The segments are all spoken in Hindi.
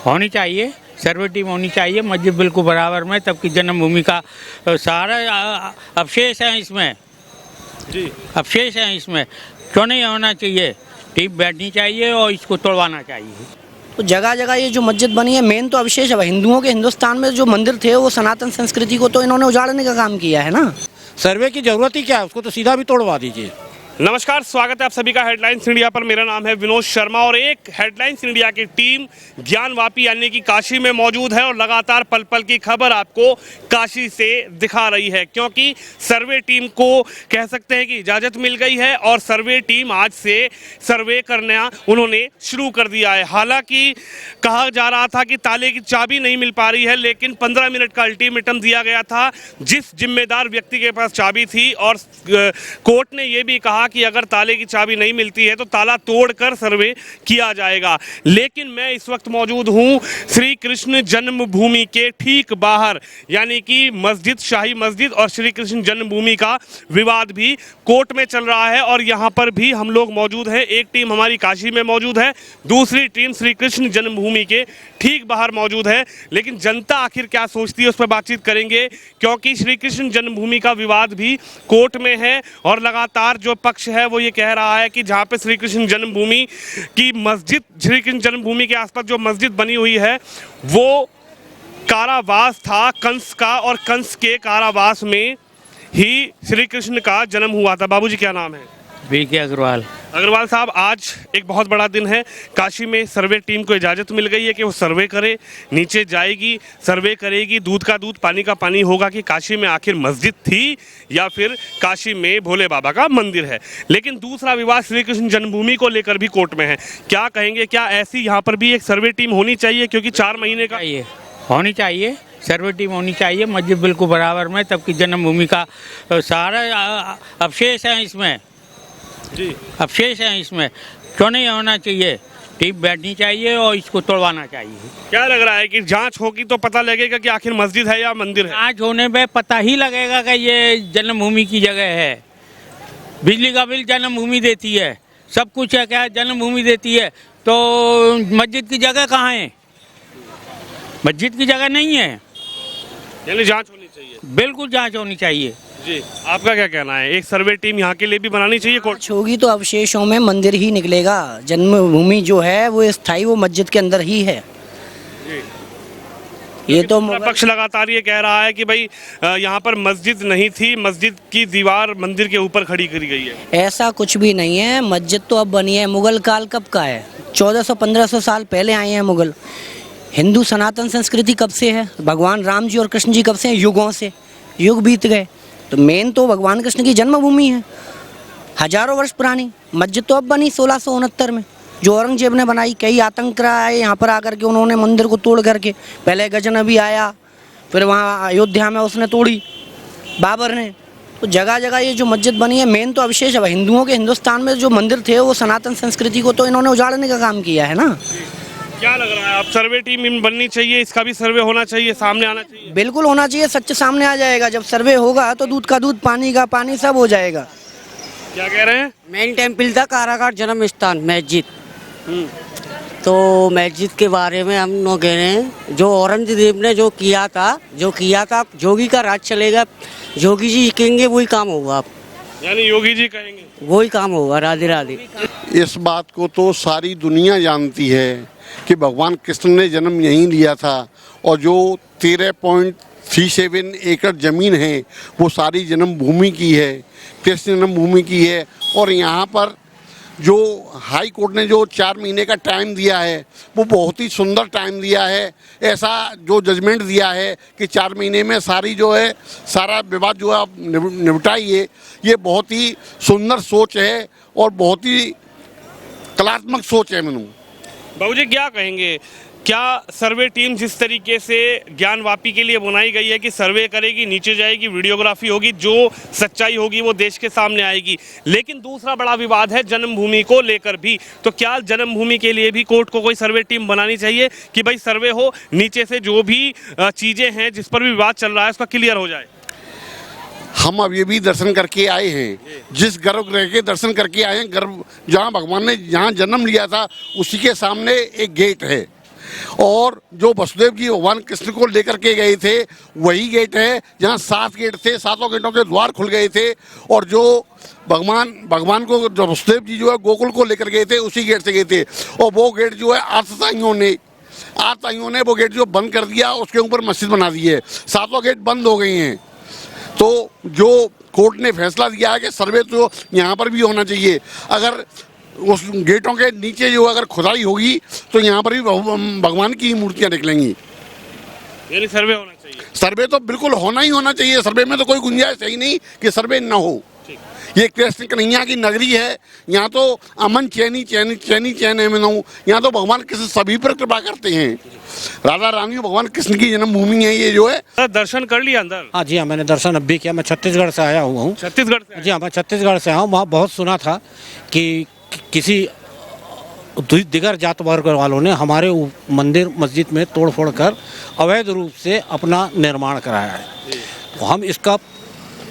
होनी चाहिए, सर्वे टीम होनी चाहिए मस्जिद बिल्कुल बराबर में, तब की जन्मभूमि का सारा अवशेष है इसमें जी। अवशेष है इसमें, क्यों नहीं होना चाहिए? टीम बैठनी चाहिए और इसको तोड़वाना चाहिए। तो जगह जगह ये जो मस्जिद बनी है मेन तो अवशेष है। हिंदुओं के हिंदुस्तान में जो मंदिर थे वो सनातन संस्कृति को तो इन्होंने उजाड़ने का काम किया है ना। सर्वे की जरूरत ही क्या है, उसको तो सीधा भी तोड़वा दीजिए। नमस्कार, स्वागत है आप सभी का हेडलाइंस इंडिया पर। मेरा नाम है विनोद शर्मा और एक हेडलाइंस इंडिया की टीम ज्ञानवापी यानी कि काशी में मौजूद है और लगातार पल पल की खबर आपको काशी से दिखा रही है, क्योंकि सर्वे टीम को कह सकते हैं कि इजाज़त मिल गई है और सर्वे टीम आज से सर्वे करना उन्होंने शुरू कर दिया है। हालांकि कहा जा रहा था कि ताले की चाबी नहीं मिल पा रही है, लेकिन 15 मिनट का अल्टीमेटम दिया गया था जिस जिम्मेदार व्यक्ति के पास चाबी थी, और कोर्ट ने यह भी कहा कि अगर ताले की चाबी नहीं मिलती है तो ताला तोड़कर सर्वे किया जाएगा। लेकिन मैं इस वक्त मौजूद हूं श्री कृष्ण जन्मभूमि के ठीक बाहर, यानी कि मस्जिद, शाही मस्जिद और श्री कृष्ण जन्मभूमि का विवाद भी कोर्ट में चल रहा है और यहां पर भी हम लोग मौजूद हैं। एक टीम हमारी काशी में मौजूद है, दूसरी टीम श्री कृष्ण जन्मभूमि के ठीक बाहर मौजूद है। लेकिन जनता आखिर क्या सोचती है उस पर बातचीत करेंगे, क्योंकि श्री कृष्ण जन्मभूमि का विवाद भी कोर्ट में है और लगातार जो पक्ष है वो ये कह रहा है कि जहां पे श्री कृष्ण जन्मभूमि की मस्जिद, श्री कृष्ण जन्मभूमि के आसपास जो मस्जिद बनी हुई है वो कारावास था कंस का, और कंस के कारावास में ही श्री कृष्ण का जन्म हुआ था। बाबूजी क्या नाम है? बीके अग्रवाल। अग्रवाल साहब, आज एक बहुत बड़ा दिन है। काशी में सर्वे टीम को इजाज़त मिल गई है कि वो सर्वे करे, नीचे जाएगी, सर्वे करेगी, दूध का दूध पानी का पानी होगा कि काशी में आखिर मस्जिद थी या फिर काशी में भोले बाबा का मंदिर है। लेकिन दूसरा विवाद श्री कृष्ण जन्मभूमि को लेकर भी कोर्ट में है। क्या कहेंगे, क्या ऐसी यहाँ पर भी एक सर्वे टीम होनी चाहिए? क्योंकि 4 महीने का होनी चाहिए, सर्वे टीम होनी चाहिए मस्जिद बिल्कुल बराबर में, तब की जन्मभूमि का सारा अवशेष है इसमें जी, अवशेष है इसमें, क्यों नहीं होना चाहिए? टीम बैठनी चाहिए और इसको तोड़वाना चाहिए। क्या लग रहा है कि जांच होगी तो पता लगेगा कि आखिर मस्जिद है या मंदिर है? जांच होने पे पता ही लगेगा कि ये जन्मभूमि की जगह है। बिजली का बिल जन्मभूमि देती है, सब कुछ है, क्या जन्मभूमि देती है, तो मस्जिद की जगह कहाँ है? मस्जिद की जगह नहीं है। यानी जांच होनी चाहिए। बिल्कुल जांच होनी चाहिए। जी, आपका क्या कहना है? एक सर्वे टीम यहाँ के लिए भी बनानी चाहिए कोर्ट? जांच होगी तो अवशेषों में मंदिर ही निकलेगा। जन्मभूमि जो है वो स्थायी वो मस्जिद के अंदर ही है। ये तो पक्ष लगातार ये कह रहा है कि भाई यहाँ पर मस्जिद नहीं थी, मस्जिद की दीवार मंदिर के ऊपर खड़ी करी गई है। ऐसा कुछ भी नहीं है। मस्जिद तो अब बनी है, मुगल काल कब का है? 1400-1500 साल पहले आए हैं मुगल। हिंदू सनातन संस्कृति कब से है? भगवान राम जी और कृष्ण जी कब से हैं? युगों से, युग बीत गए। तो मेन तो भगवान कृष्ण की जन्मभूमि है, हजारों वर्ष पुरानी। मस्जिद तो अब बनी 1669 में, जो औरंगजेब ने बनाई। कई आतंक आए यहाँ पर आकर के, उन्होंने मंदिर को तोड़ करके, पहले गजनबी आया, फिर वहाँ अयोध्या में उसने तोड़ी बाबर ने। तो जगह जगह ये जो मस्जिद बनी है मेन तो अवशेष है। हिंदुओं के हिंदुस्तान में जो मंदिर थे वो सनातन संस्कृति को तो इन्होंने उजाड़ने का काम किया है ना। क्या लग रहा है, अब सर्वे टीम बननी चाहिए, इसका भी सर्वे होना चाहिए, सामने आना चाहिए? बिल्कुल होना चाहिए, सच सामने आ जाएगा। जब सर्वे होगा तो दूध का दूध, पानी का पानी, सब हो जाएगा। क्या कह रहे हैं? मेन टेम्पल था कारागार जन्म स्थान मस्जिद। तो मस्जिद के बारे में हम लोग कह रहे हैं, जो औरंगजेब ने जो किया था, जोगी का राज चलेगा, जोगी जी कहेंगे वही काम होगा। आप यानी योगी जी कहेंगे वही काम होगा। राधे राधे। इस बात को तो सारी दुनिया जानती है कि भगवान कृष्ण ने जन्म यहीं लिया था, और जो 13.37 एकड़ ज़मीन है वो सारी जन्मभूमि की है, कृष्ण जन्मभूमि की है। और यहाँ पर जो हाई कोर्ट ने जो 4 महीने का टाइम दिया है वो बहुत ही सुंदर टाइम दिया है। ऐसा जो जजमेंट दिया है कि 4 महीने में सारी जो है सारा विवाद जो है आप निपटाइए, ये बहुत ही सुंदर सोच है और बहुत ही कलात्मक सोच है। मनु बाबूजी क्या कहेंगे, क्या सर्वे टीम जिस तरीके से ज्ञानवापी के लिए बनाई गई है कि सर्वे करेगी, नीचे जाएगी, वीडियोग्राफी होगी, जो सच्चाई होगी वो देश के सामने आएगी, लेकिन दूसरा बड़ा विवाद है जन्मभूमि को लेकर भी। तो क्या जन्मभूमि के लिए भी कोर्ट को कोई सर्वे टीम बनानी चाहिए कि भाई सर्वे हो, नीचे से जो भी चीज़ें हैं जिस पर भी विवाद चल रहा है उसका क्लियर हो जाए? हम अब ये भी दर्शन करके आए हैं, जिस गर्भगृह के दर्शन करके आए हैं, गर्भ जहाँ भगवान ने जहाँ जन्म लिया था उसी के सामने एक गेट है। और जो वसुदेव जी भगवान कृष्ण को लेकर के गए थे वही गेट है जहाँ 7 गेट थे, 7 गेटों के द्वार खुल गए थे। और जो भगवान को जो वसुदेव जी जो है गोकुल को लेकर गए थे उसी गेट से गए थे। और वो गेट जो है आतताइयों ने वो गेट जो बंद कर दिया, उसके ऊपर मस्जिद बना दी है। 7 गेट बंद हो गए हैं। तो जो कोर्ट ने फैसला दिया है कि सर्वे तो यहाँ पर भी होना चाहिए। अगर उस गेटों के नीचे जो अगर खुदाई होगी तो यहाँ पर भी भगवान की मूर्तियाँ निकलेंगी। यानी सर्वे होना चाहिए। सर्वे तो बिल्कुल होना ही होना चाहिए। सर्वे में तो कोई गुंजाइश है ही नहीं कि सर्वे न हो। ये कृष्ण कन्हैया की नगरी है, यहाँ तो अमन चैनी है। मैं यहाँ तो भगवान कृष्ण सभी पर कृपा करते हैं। राधा रानी भगवान कृष्ण की जन्मभूमि है ये जो है। दर्शन कर लिया अंदर? हाँ जी हाँ, मैंने दर्शन अब भी किया। मैं छत्तीसगढ़ से आया हुआ हूँ। छत्तीसगढ़ से? जी हाँ, मैं छत्तीसगढ़ से आया हूँ। वहाँ बहुत सुना था कि किसी दिगर जात वर्ग वालों ने हमारे मंदिर मस्जिद में तोड़फोड़ कर अवैध रूप से अपना निर्माण कराया है। तो हम इसका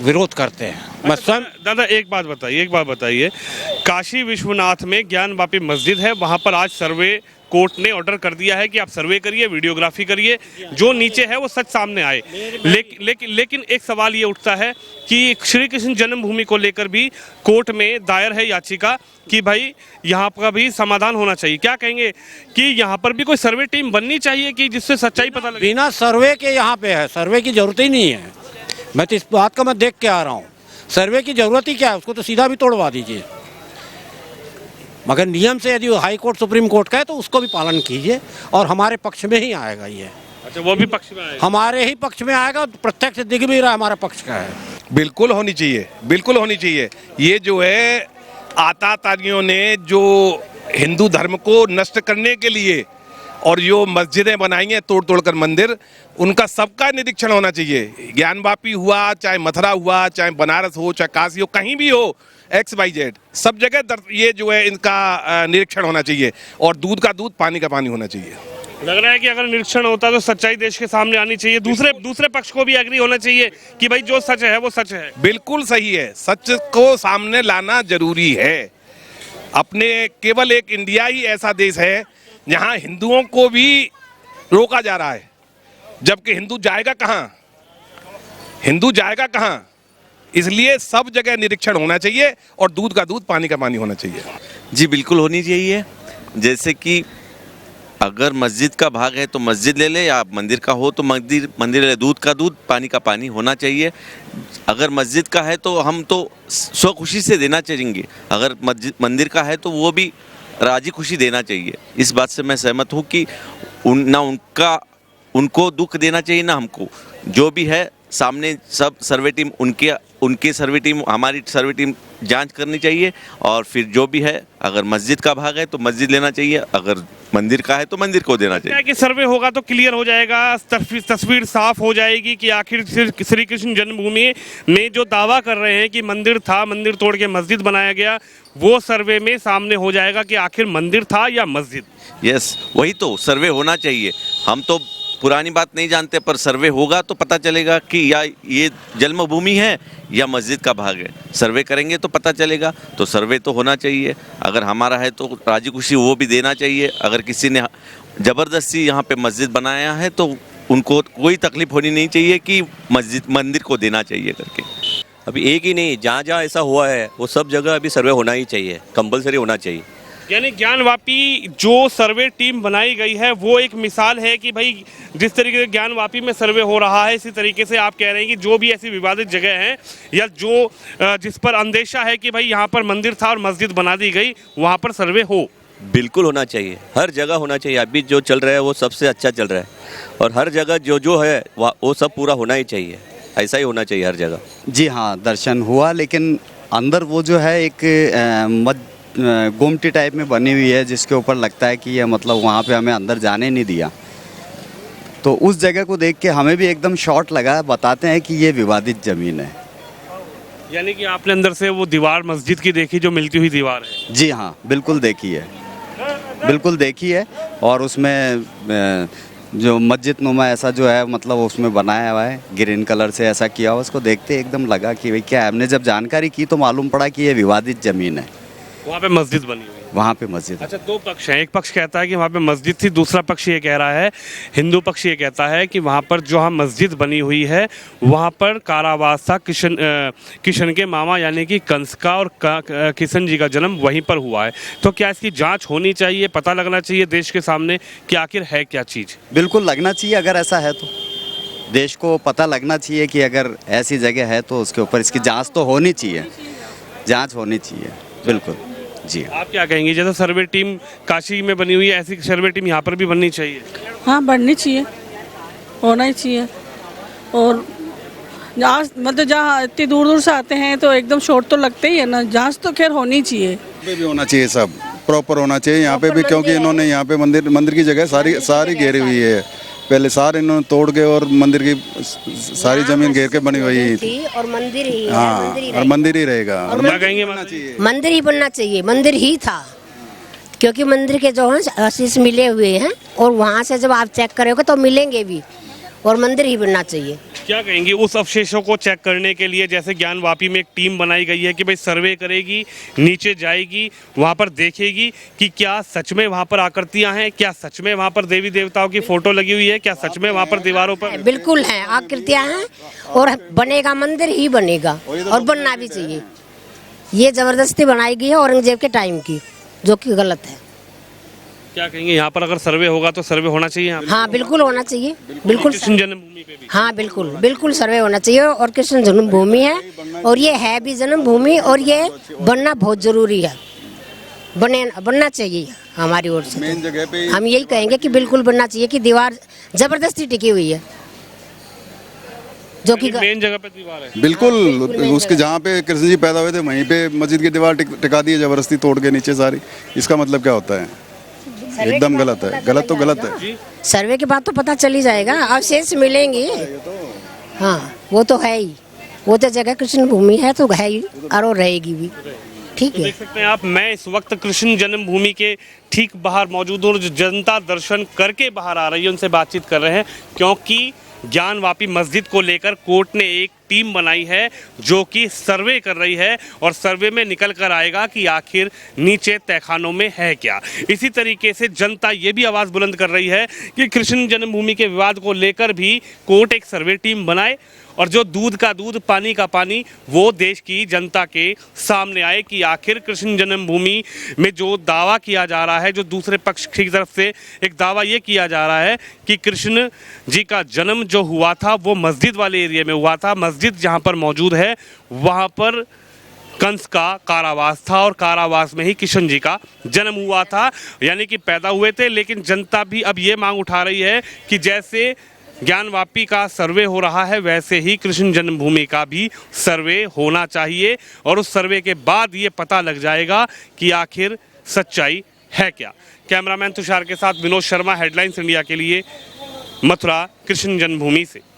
विरोध करते हैं। मैं स्वयं दादा एक बात बताइए, काशी विश्वनाथ में ज्ञानवापी मस्जिद है, वहाँ पर आज सर्वे कोर्ट ने ऑर्डर कर दिया है कि आप सर्वे करिए, वीडियोग्राफी करिए, जो नीचे है वो सच सामने आए। लेकिन एक सवाल ये उठता है कि श्री कृष्ण जन्मभूमि को लेकर भी कोर्ट में दायर है याचिका कि भाई यहाँ का भी समाधान होना चाहिए। क्या कहेंगे कि यहाँ पर भी कोई सर्वे टीम बननी चाहिए कि जिससे सच्चाई पता लगे? बिना सर्वे के यहाँ पे है, सर्वे की जरूरत ही नहीं है। मैं तो इस बात का मैं देख के आ रहा हूँ। सर्वे की जरूरत ही क्या है, उसको तो सीधा भी तोड़वा दीजिए। मगर नियम से यदि हाई कोर्ट सुप्रीम कोर्ट का है तो उसको भी पालन कीजिए और हमारे पक्ष में ही आएगा ये। अच्छा, वो भी पक्ष में आएगा? हमारे ही पक्ष में आएगा। प्रत्यक्ष दिख भी रहा है हमारा पक्ष का है। बिल्कुल होनी चाहिए, बिल्कुल होनी चाहिए। ये जो है आतातारियों ने जो हिंदू धर्म को नष्ट करने के लिए और जो मस्जिदें बनाई हैं तोड़ कर मंदिर, उनका सबका निरीक्षण होना चाहिए। ज्ञानवापी हुआ, चाहे मथुरा हुआ, चाहे बनारस हो, चाहे काशी हो, कहीं भी हो, XYZ सब जगह ये जो है इनका निरीक्षण होना चाहिए। और दूध का दूध, पानी का पानी होना चाहिए। लग रहा है कि अगर निरीक्षण होता तो सच्चाई देश के सामने आनी चाहिए। दूसरे पक्ष को भी एग्री होना चाहिए कि भाई जो सच है वो सच है। बिल्कुल सही है, सच को सामने लाना जरूरी है। अपने केवल एक इंडिया ही ऐसा देश है जहां हिंदुओं को भी रोका जा रहा है, जबकि हिंदू जाएगा कहां? इसलिए सब जगह निरीक्षण होना चाहिए और दूध का दूध, पानी का पानी होना चाहिए। जी बिल्कुल होनी चाहिए। जैसे कि अगर मस्जिद का भाग है तो मस्जिद ले ले, या मंदिर का हो तो मंदिर ले ले। दूध का दूध, पानी का पानी होना चाहिए। अगर मस्जिद का है तो हम तो स्वखुशी से देना चाहेंगे, अगर मंदिर का है तो वो भी राजी खुशी देना चाहिए। इस बात से मैं सहमत हूँ कि उनको दुख देना चाहिए ना हमको। जो भी है सामने सब सर्वे टीम, उनके सर्वे टीम, हमारी सर्वे टीम जांच करनी चाहिए। और फिर जो भी है, अगर मस्जिद का भाग है तो मस्जिद लेना चाहिए, अगर मंदिर का है तो मंदिर को देना चाहिए। कि सर्वे होगा तो क्लियर हो जाएगा, तस्वीर साफ हो जाएगी कि आखिर श्री कृष्ण जन्मभूमि में जो दावा कर रहे हैं कि मंदिर था, मंदिर तोड़ के मस्जिद बनाया गया, वो सर्वे में सामने हो जाएगा कि आखिर मंदिर था या मस्जिद। यस, वही तो सर्वे होना चाहिए। हम तो पुरानी बात नहीं जानते, पर सर्वे होगा तो पता चलेगा कि या ये जन्मभूमि है या मस्जिद का भाग है। सर्वे करेंगे तो पता चलेगा। तो सर्वे तो होना चाहिए। अगर हमारा है तो राजी खुशी वो भी देना चाहिए। अगर किसी ने ज़बरदस्ती यहाँ पे मस्जिद बनाया है तो उनको कोई तकलीफ होनी नहीं चाहिए कि मंदिर को देना चाहिए करके। अभी एक ही नहीं, जहाँ जहाँ ऐसा हुआ है वो सब जगह अभी सर्वे होना ही चाहिए, कंपलसरी होना चाहिए। यानी ज्ञानवापी जो सर्वे टीम बनाई गई है वो एक मिसाल है कि भाई जिस तरीके से ज्ञानवापी में सर्वे हो रहा है, इसी तरीके से आप कह रहे हैं कि जो भी ऐसी विवादित जगह है या जो जिस पर अंदेशा है कि भाई यहाँ पर मंदिर था और मस्जिद बना दी गई, वहाँ पर सर्वे हो। बिल्कुल होना चाहिए, हर जगह होना चाहिए। अभी जो चल रहा है वो सबसे अच्छा चल रहा है, और हर जगह जो है वो सब पूरा होना ही चाहिए। ऐसा ही होना चाहिए हर जगह। जी हाँ, दर्शन हुआ, लेकिन अंदर वो जो है एक गोमटी टाइप में बनी हुई है, जिसके ऊपर लगता है कि ये मतलब वहाँ पे हमें अंदर जाने नहीं दिया। तो उस जगह को देख के हमें भी एकदम शॉर्ट लगा। बताते हैं कि ये विवादित ज़मीन है। यानी कि आपने अंदर से वो दीवार मस्जिद की देखी, जो मिलती हुई दीवार है? जी हाँ, बिल्कुल देखी है, बिल्कुल देखी है। और उसमें जो मस्जिद नुमा ऐसा जो है मतलब उसमें बनाया हुआ है, ग्रीन कलर से ऐसा किया हुआ, उसको देखते एकदम लगा कि भाई क्या है। हमने जब जानकारी की तो मालूम पड़ा कि ये विवादित ज़मीन है। वहाँ पे मस्जिद बनी हुई है। वहाँ पे मस्जिद है। अच्छा, दो पक्ष हैं, एक पक्ष कहता है कि वहाँ पे मस्जिद थी, दूसरा पक्ष ये कह रहा है, हिंदू पक्ष ये कहता है कि वहाँ पर जो मस्जिद बनी हुई है वहाँ पर कारावास था। किशन के मामा यानी कि कंस का और किशन जी का जन्म वहीं पर हुआ है। तो क्या इसकी जांच होनी चाहिए, पता लगना चाहिए देश के सामने कि आखिर है क्या चीज़? बिल्कुल लगना चाहिए, अगर ऐसा है तो देश को पता लगना चाहिए कि अगर ऐसी जगह है तो उसके ऊपर इसकी जांच तो होनी चाहिए, जांच होनी चाहिए। बिल्कुल जी। आप क्या कहेंगे, जैसे सर्वे टीम काशी में बनी हुई है ऐसी सर्वे टीम यहाँ पर भी बननी चाहिए? हाँ, बननी चाहिए, होना ही चाहिए। और जांच मतलब जहाँ इतनी दूर दूर से आते हैं तो एकदम शोर तो लगते ही है ना, जांच तो खैर होनी चाहिए। भी होना चाहिए, सब प्रॉपर होना चाहिए यहाँ पे भी, क्योंकि इन्होंने यहाँ पे मंदिर की जगह सारी घेरी हुई है। पहले सारे इन्होंने तोड़ के और मंदिर की सारी जमीन घेर के बनी हुई थी और मंदिर ही है, हाँ, और मंदिर ही रहेगा। और क्या कहेंगे, मंदिर ही बनना चाहिए, मंदिर ही था, क्योंकि मंदिर के जो है आशीष मिले हुए हैं और वहाँ से जब आप चेक करोगे तो मिलेंगे भी, और मंदिर ही बनना चाहिए। क्या कहेंगे उस अवशेषों को चेक करने के लिए, जैसे ज्ञानवापी में एक टीम बनाई गई है कि भाई सर्वे करेगी, नीचे जाएगी, वहाँ पर देखेगी कि क्या सच में वहाँ पर आकृतियाँ हैं, क्या सच में वहाँ पर देवी देवताओं की फोटो लगी हुई है, क्या सच में वहाँ पर दीवारों पर? बिल्कुल है, आकृतियाँ हैं और बनेगा, मंदिर ही बनेगा और बनना भी चाहिए। ये जबरदस्ती बनाई गई है औरंगजेब के टाइम की, जो कि गलत है। क्या कहेंगे, यहाँ पर अगर सर्वे होगा तो सर्वे होना चाहिए? हाँ, बिल्कुल होना चाहिए, बिल्कुल। कृष्ण जन्मभूमि पे भी? हाँ, बिल्कुल बिल्कुल सर्वे होना चाहिए। और कृष्ण जन्मभूमि है और ये है भी जन्मभूमि, और ये बनना बहुत जरूरी है, बनना चाहिए हमारी ओर से। मेन जगह पे हम यही कहेंगे कि बिल्कुल बनना चाहिए, कि दीवार जबरदस्ती टिकी हुई है, जो कि मेन जगह पे दीवार है। बिल्कुल, उसके जहाँ पे कृष्ण जी पैदा हुए थे वहीं पे मस्जिद की दीवार टिका दी है जबरदस्ती तोड़ के नीचे सारी। इसका मतलब क्या होता है? एकदम गलत है, गलत तो गलत है। सर्वे के बाद तो पता चल ही जाएगा, अवशेष मिलेंगे। हाँ, वो तो है ही, वो तो जगह कृष्ण भूमि है तो है ही और रहेगी भी। ठीक है, देख सकते हैं आप, मैं इस वक्त कृष्ण जन्मभूमि के ठीक बाहर मौजूद हूँ। जो जनता दर्शन करके बाहर आ रही है उनसे बातचीत कर रहे हैं, क्योंकि ज्ञानवापी मस्जिद को लेकर कोर्ट ने एक टीम बनाई है जो कि सर्वे कर रही है, और सर्वे में निकल कर आएगा कि आखिर नीचे तहखानों में है क्या। इसी तरीके से जनता ये भी आवाज़ बुलंद कर रही है कि कृष्ण जन्मभूमि के विवाद को लेकर भी कोर्ट एक सर्वे टीम बनाए, और जो दूध का दूध पानी का पानी वो देश की जनता के सामने आए कि आखिर कृष्ण जन्मभूमि में जो दावा किया जा रहा है, जो दूसरे पक्ष की तरफ से एक दावा ये किया जा रहा है कि कृष्ण जी का जन्म जो हुआ था वो मस्जिद वाले एरिया में हुआ था। मस्जिद जहाँ पर मौजूद है वहाँ पर कंस का कारावास था, और कारावास में ही किशन जी का जन्म हुआ था, यानी कि पैदा हुए थे। लेकिन जनता भी अब ये मांग उठा रही है कि जैसे ज्ञानवापी का सर्वे हो रहा है वैसे ही कृष्ण जन्मभूमि का भी सर्वे होना चाहिए, और उस सर्वे के बाद ये पता लग जाएगा कि आखिर सच्चाई है क्या। कैमरामैन तुषार के साथ विनोद शर्मा, हेडलाइंस इंडिया के लिए, मथुरा कृष्ण जन्मभूमि से।